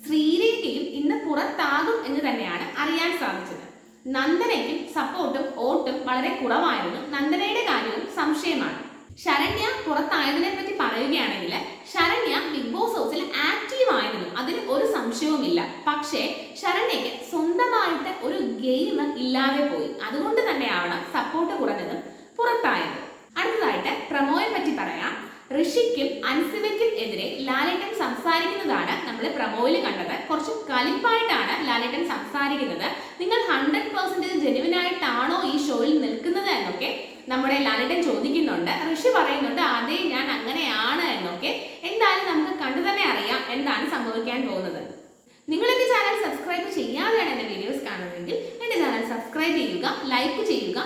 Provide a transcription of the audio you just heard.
ശ്രീരേഖയും ഇന്ന് പുറത്താകും എന്ന് തന്നെയാണ് അറിയാൻ സാധിച്ചത്. നന്ദനയ്ക്കും സപ്പോർട്ടും വോട്ടും വളരെ കുറവായിരുന്നു. നന്ദനയുടെ കാര്യവും സംശയമാണ്. ശരണ്യ പുറത്തായതിനെ പറ്റി പറയുകയാണെങ്കിൽ ശരണ്യ ബിഗ് ബോസ് ഹൗസിൽ ആക്റ്റീവ് ആയിരുന്നു, അതിൽ ഒരു സംശയവുമില്ല. പക്ഷേ ശരണ്യക്ക് സ്വന്തമായിട്ട് ഒരു ഗെയിം ഇല്ലാതെ പോയി. അതുകൊണ്ട് തന്നെയാണ് സപ്പോർട്ട് കുറഞ്ഞതും പുറത്തായത്. അടുത്തതായിട്ട് പ്രമോയെ പറ്റി പറയാം. ഋഷിക്കും അൻസിബയ്ക്കും എതിരെ ലാലേട്ടൻ സംസാരിക്കുന്നതാണ് നമ്മൾ പ്രമോയിൽ കണ്ടത്. കുറച്ച് കലിപ്പായിട്ടാണ് ലാലേട്ടൻ സംസാരിക്കുന്നത്. നിങ്ങൾ 100% ജെനുവിൻ ആയിട്ടാണോ ഈ ഷോയിൽ നിൽക്കുന്നത് എന്നൊക്കെ നമ്മുടെ ലാലേട്ടൻ ചോദിക്കുന്നുണ്ട്. ഋഷി പറയുന്നുണ്ട് അതെ ഞാൻ അങ്ങനെയാണ് എന്നൊക്കെ. എന്തായാലും നമുക്ക് കണ്ടു തന്നെ അറിയാം എന്താണ് സംഭവിക്കാൻ പോകുന്നത്. നിങ്ങൾ എന്റെ ചാനൽ സബ്സ്ക്രൈബ് ചെയ്യാതെയാണ് എന്റെ വീഡിയോസ് കാണുന്നതെങ്കിൽ എന്റെ ചാനൽ സബ്സ്ക്രൈബ് ചെയ്യുക, ലൈക്ക് ചെയ്യുക,